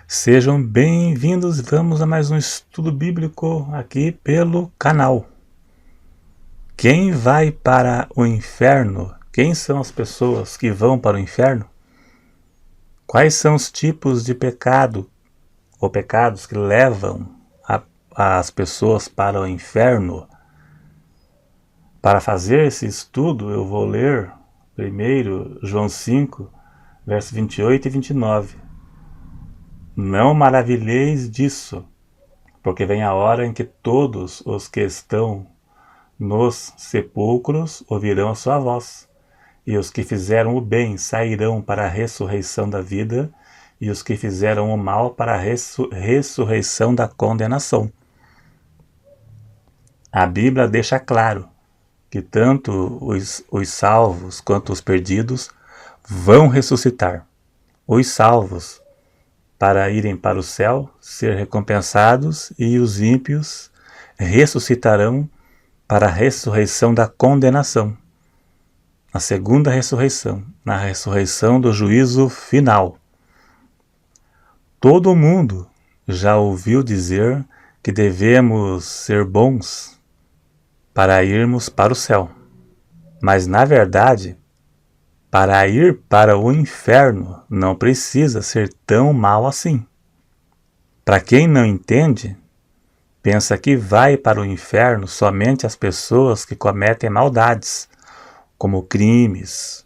Sejam bem-vindos, vamos a mais um estudo bíblico aqui pelo canal. Quem vai para o inferno? Quem são as pessoas que vão para o inferno? Quais são os tipos de pecado ou pecados que levam as pessoas para o inferno? Para fazer esse estudo, eu vou ler primeiro João 5, versos 28 e 29. Não maravilheis disso, porque vem a hora em que todos os que estão nos sepulcros ouvirão a sua voz, e os que fizeram o bem sairão para a ressurreição da vida, e os que fizeram o mal para a ressurreição da condenação. A Bíblia deixa claro que tanto os salvos quanto os perdidos vão ressuscitar. Os salvos para irem para o céu, ser recompensados, e os ímpios ressuscitarão para a ressurreição da condenação. Na segunda ressurreição, na ressurreição do juízo final. Todo mundo já ouviu dizer que devemos ser bons para irmos para o céu. Mas, na verdade, para ir para o inferno não precisa ser tão mal assim. Para quem não entende, pensa que vai para o inferno somente as pessoas que cometem maldades, como crimes,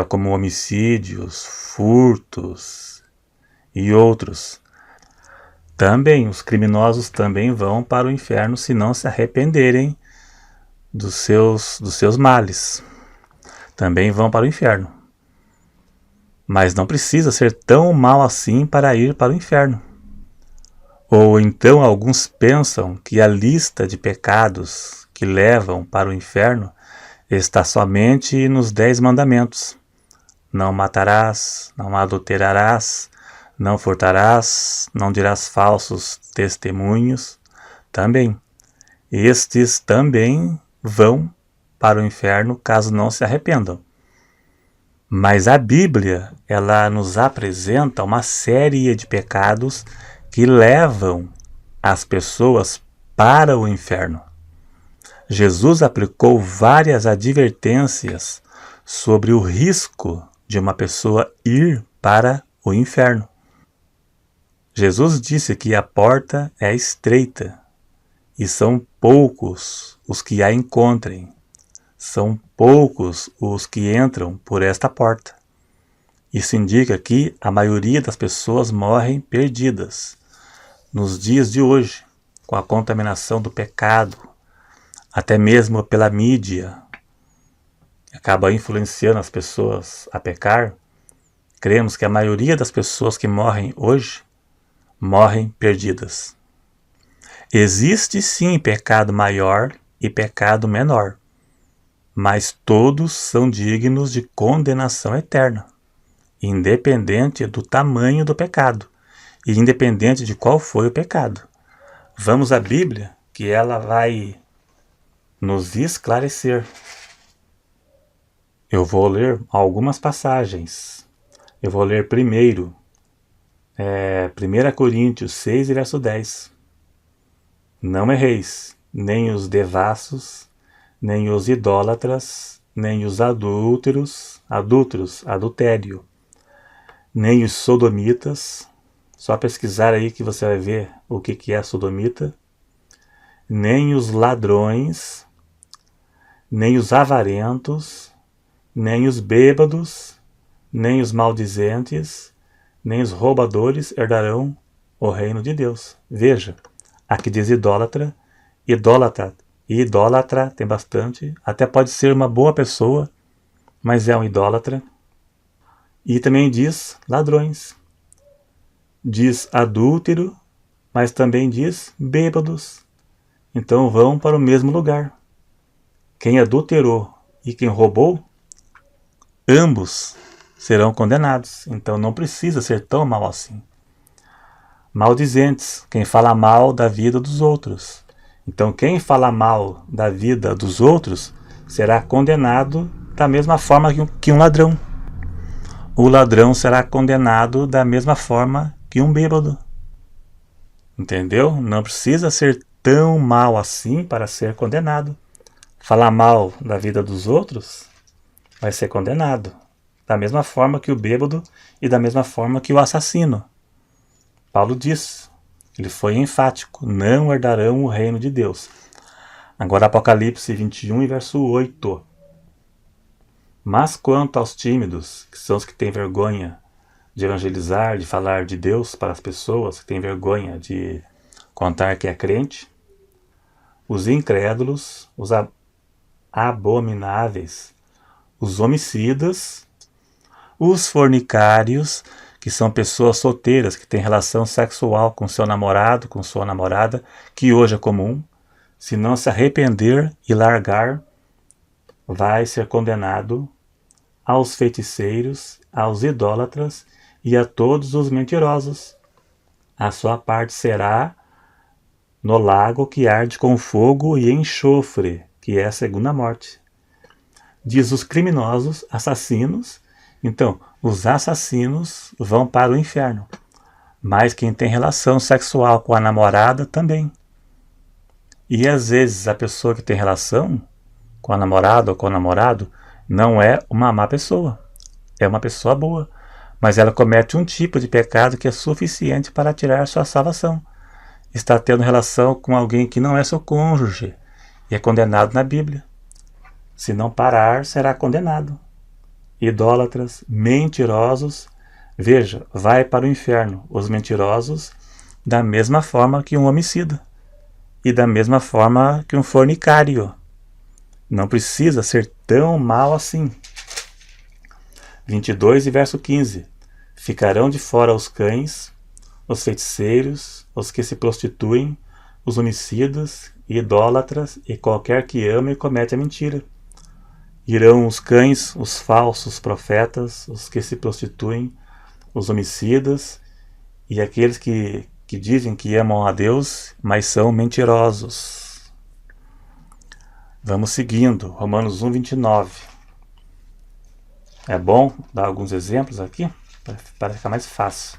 como homicídios, furtos e outros. Também os criminosos também vão para o inferno se não se arrependerem dos seus males. Também vão para o inferno. Mas não precisa ser tão mal assim para ir para o inferno. Ou então alguns pensam que a lista de pecados que levam para o inferno está somente nos 10 mandamentos. Não matarás, não adulterarás, não furtarás, não dirás falsos testemunhos. Também. Estes também vão para o inferno caso não se arrependam. Mas a Bíblia, ela nos apresenta uma série de pecados que levam as pessoas para o inferno. Jesus aplicou várias advertências sobre o risco de uma pessoa ir para o inferno. Jesus disse que a porta é estreita e são poucos os que a encontrem. São poucos os que entram por esta porta. Isso indica que a maioria das pessoas morrem perdidas. Nos dias de hoje, com a contaminação do pecado, até mesmo pela mídia, que acaba influenciando as pessoas a pecar, cremos que a maioria das pessoas que morrem hoje, morrem perdidas. Existe sim pecado maior e pecado menor, mas todos são dignos de condenação eterna, independente do tamanho do pecado e independente de qual foi o pecado. Vamos à Bíblia, que ela vai nos esclarecer. Eu vou ler algumas passagens. Eu vou ler primeiro 1 Coríntios 6, verso 10. Não erreis, nem os devassos, nem os idólatras, nem os adultério, nem os sodomitas. Só pesquisar aí que você vai ver o que é sodomita. Nem os ladrões, nem os avarentos, nem os bêbados, nem os maldizentes, nem os roubadores herdarão o reino de Deus. Veja, aqui diz idólatra. Idólatra tem bastante, até pode ser uma boa pessoa, mas é um idólatra. E também diz ladrões, diz adúltero, mas também diz bêbados. Então vão para o mesmo lugar. Quem adulterou e quem roubou, ambos serão condenados. Então não precisa ser tão mal assim. Maldizentes, quem fala mal da vida dos outros. Então quem fala mal da vida dos outros será condenado da mesma forma que um ladrão. o ladrão será condenado da mesma forma que um bêbado. Entendeu? Não precisa ser tão mal assim para ser condenado. Falar mal da vida dos outros vai ser condenado. Da mesma forma que o bêbado e da mesma forma que o assassino. Paulo diz, ele foi enfático, não herdarão o reino de Deus. Agora Apocalipse 21 e verso 8. Mas quanto aos tímidos, que são os que têm vergonha de evangelizar, de falar de Deus para as pessoas, que têm vergonha de contar que é crente, os incrédulos, os abomináveis, os homicidas, os fornicários, que são pessoas solteiras que têm relação sexual com seu namorado, com sua namorada, que hoje é comum, se não se arrepender e largar, vai ser condenado, aos feiticeiros, aos idólatras e a todos os mentirosos. A sua parte será no lago que arde com fogo e enxofre, que é a segunda morte. Diz os criminosos, assassinos. Então, os assassinos vão para o inferno. Mas quem tem relação sexual com a namorada também. E às vezes a pessoa que tem relação com a namorada ou com o namorado não é uma má pessoa. É uma pessoa boa. Mas ela comete um tipo de pecado que é suficiente para tirar sua salvação. Está tendo relação com alguém que não é seu cônjuge e é condenado na Bíblia. Se não parar, será condenado. Idólatras, mentirosos, veja, vai para o inferno. Os mentirosos, da mesma forma que um homicida e da mesma forma que um fornicário. Não precisa ser tão mal assim. 22 e verso 15. Ficarão de fora os cães, os feiticeiros, os que se prostituem, os homicidas, idólatras e qualquer que ama e comete a mentira. Irão os cães, os falsos profetas, os que se prostituem, os homicidas e aqueles que dizem que amam a Deus, mas são mentirosos. Vamos seguindo, Romanos 1, 29. É bom dar alguns exemplos aqui, para ficar mais fácil.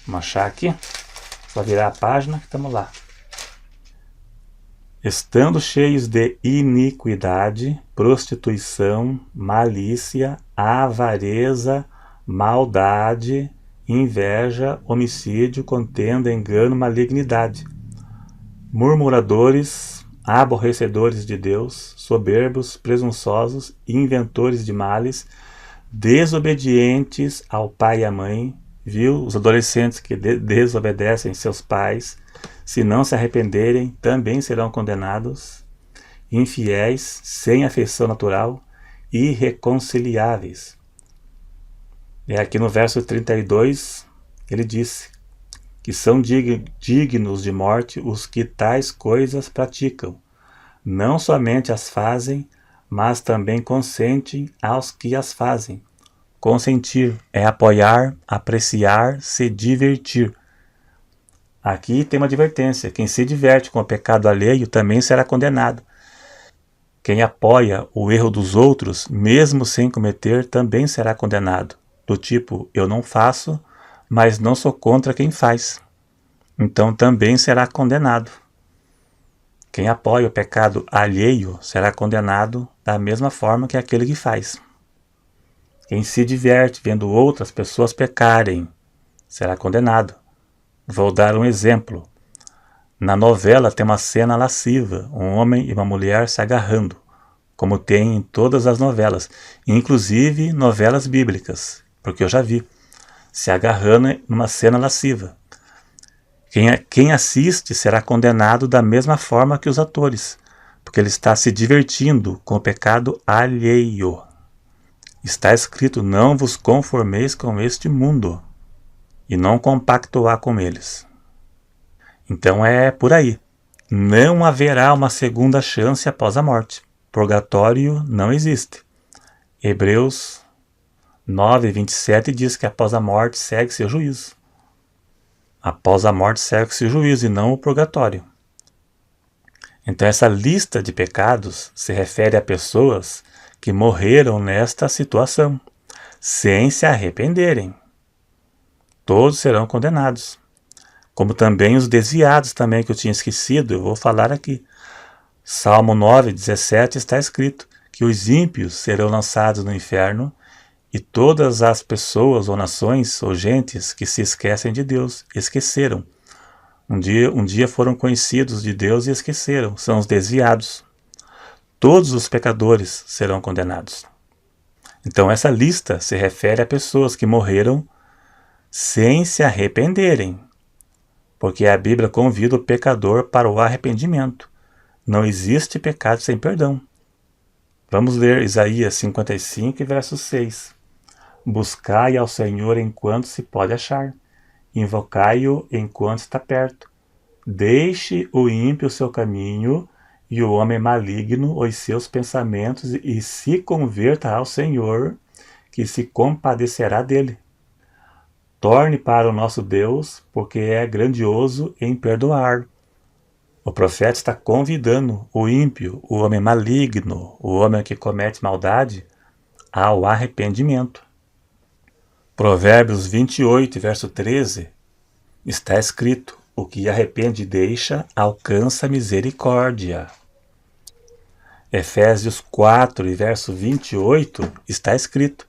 Vamos achar aqui, só virar a página que estamos lá. Estando cheios de iniquidade, prostituição, malícia, avareza, maldade, inveja, homicídio, contenda, engano, malignidade, murmuradores, aborrecedores de Deus, soberbos, presunçosos, inventores de males, desobedientes ao pai e à mãe, viu? Os adolescentes que desobedecem seus pais, se não se arrependerem, também serão condenados, infiéis, sem afeição natural, irreconciliáveis. E aqui no verso 32, ele disse que são dignos de morte os que tais coisas praticam. Não somente as fazem, mas também consentem aos que as fazem. Consentir é apoiar, apreciar, se divertir. Aqui tem uma advertência: quem se diverte com o pecado alheio também será condenado. Quem apoia o erro dos outros, mesmo sem cometer, também será condenado. Do tipo, eu não faço, mas não sou contra quem faz. Então também será condenado. Quem apoia o pecado alheio será condenado da mesma forma que aquele que faz. Quem se diverte vendo outras pessoas pecarem será condenado. Vou dar um exemplo. Na novela tem uma cena lasciva, um homem e uma mulher se agarrando, como tem em todas as novelas, inclusive novelas bíblicas, porque eu já vi, se agarrando numa cena lasciva. Quem assiste será condenado da mesma forma que os atores, porque ele está se divertindo com o pecado alheio. Está escrito: não vos conformeis com este mundo, e não compactuar com eles. Então é por aí. Não haverá uma segunda chance após a morte. Purgatório não existe. Hebreus 9, 27 diz que após a morte segue-se o juízo. Após a morte segue-se o juízo e não o purgatório. Então essa lista de pecados se refere a pessoas que morreram nesta situação. sem se arrependerem. Todos serão condenados. Como também os desviados também, que eu tinha esquecido, eu vou falar aqui. Salmo 9:17 está escrito que os ímpios serão lançados no inferno e todas as pessoas ou nações ou gentes que se esquecem de Deus, esqueceram. Um dia foram conhecidos de Deus e esqueceram, são os desviados. Todos os pecadores serão condenados. Então essa lista se refere a pessoas que morreram sem se arrependerem, porque a Bíblia convida o pecador para o arrependimento. Não existe pecado sem perdão. Vamos ler Isaías 55, verso 6. Buscai ao Senhor enquanto se pode achar, invocai-o enquanto está perto. Deixe o ímpio o seu caminho e o homem maligno os seus pensamentos e se converta ao Senhor, que se compadecerá dele. Torne para o nosso Deus, porque é grandioso em perdoar. O profeta está convidando o ímpio, o homem maligno, o homem que comete maldade, ao arrependimento. Provérbios 28, verso 13, está escrito: o que arrepende e deixa, alcança misericórdia. Efésios 4, verso 28, está escrito: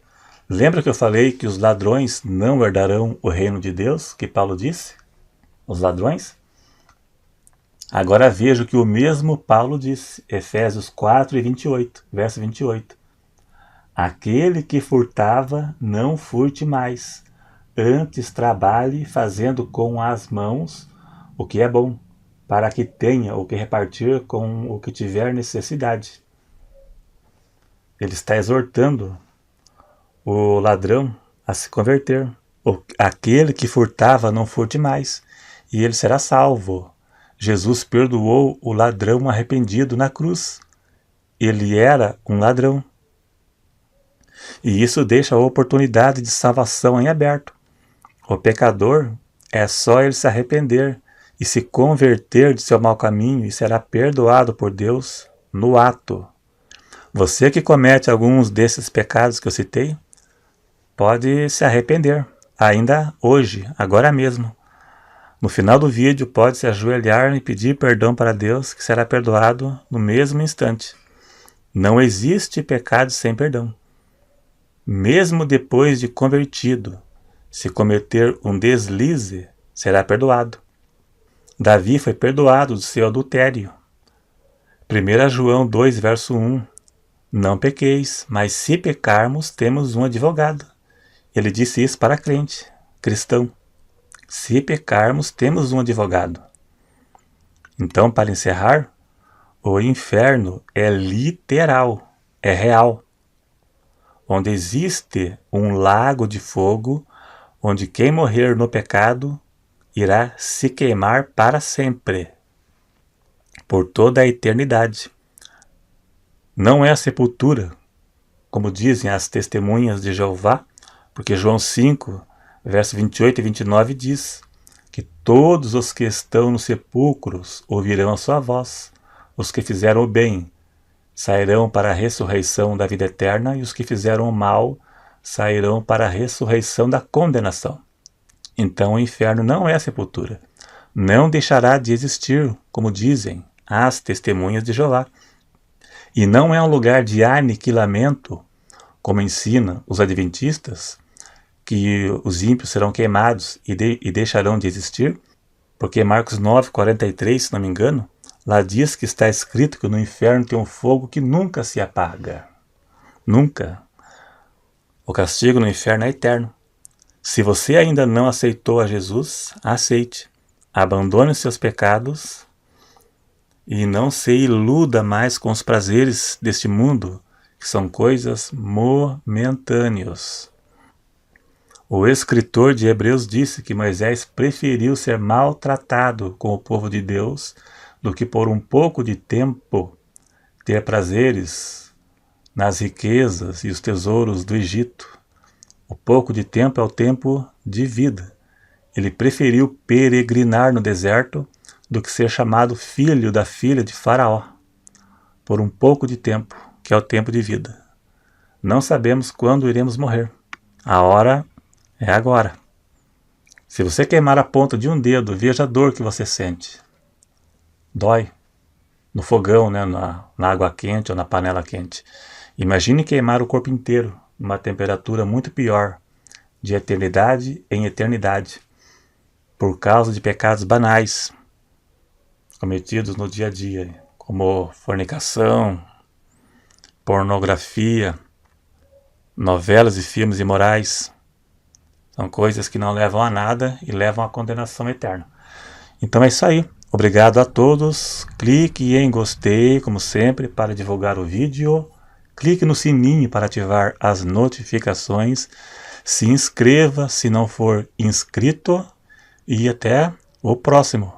lembra que eu falei que os ladrões não herdarão o reino de Deus, que Paulo disse? Os ladrões? Agora veja que o mesmo Paulo disse, Efésios 4, 28, verso 28. Aquele que furtava, não furte mais, antes trabalhe fazendo com as mãos o que é bom, para que tenha o que repartir com o que tiver necessidade. Ele está exortando o ladrão a se converter. Aquele que furtava, não furte mais, e ele será salvo. Jesus perdoou o ladrão arrependido na cruz. Ele era um ladrão. E isso deixa a oportunidade de salvação em aberto. O pecador é só ele se arrepender e se converter de seu mau caminho e será perdoado por Deus no ato. Você que comete alguns desses pecados que eu citei, pode se arrepender, ainda hoje, agora mesmo. No final do vídeo, pode se ajoelhar e pedir perdão para Deus, que será perdoado no mesmo instante. Não existe pecado sem perdão. Mesmo depois de convertido, se cometer um deslize, será perdoado. Davi foi perdoado do seu adultério. 1 João 2, verso 1. Não pequeis, mas se pecarmos, temos um advogado. Ele disse isso para crente, cristão. Se pecarmos, temos um advogado. Então, para encerrar, o inferno é literal, é real. Onde existe um lago de fogo, onde quem morrer no pecado irá se queimar para sempre, por toda a eternidade. Não é a sepultura, como dizem as testemunhas de Jeová, porque João 5, verso 28 e 29 diz que todos os que estão nos sepulcros ouvirão a sua voz. Os que fizeram o bem sairão para a ressurreição da vida eterna e os que fizeram o mal sairão para a ressurreição da condenação. Então o inferno não é a sepultura. Não deixará de existir, como dizem as testemunhas de Jeová. E não é um lugar de aniquilamento, como ensinam os adventistas, que os ímpios serão queimados e deixarão de existir, porque Marcos 9, 43, se não me engano, lá diz que está escrito que no inferno tem um fogo que nunca se apaga. Nunca. O castigo no inferno é eterno. Se você ainda não aceitou a Jesus, aceite. Abandone os seus pecados e não se iluda mais com os prazeres deste mundo, que são coisas momentâneas. O escritor de Hebreus disse que Moisés preferiu ser maltratado com o povo de Deus do que por um pouco de tempo ter prazeres nas riquezas e os tesouros do Egito. O pouco de tempo é o tempo de vida. Ele preferiu peregrinar no deserto do que ser chamado filho da filha de Faraó, por um pouco de tempo, que é o tempo de vida. Não sabemos quando iremos morrer. A hora é agora. Se você queimar a ponta de um dedo, veja a dor que você sente. Dói. No fogão, né? na água quente ou na panela quente. Imagine queimar o corpo inteiro, numa temperatura muito pior, de eternidade em eternidade, por causa de pecados banais, cometidos no dia a dia, como fornicação, pornografia, novelas e filmes imorais. São coisas que não levam a nada e levam à condenação eterna. Então é isso aí. Obrigado a todos. Clique em gostei, como sempre, para divulgar o vídeo. Clique no sininho para ativar as notificações. Se inscreva se não for inscrito. E até o próximo.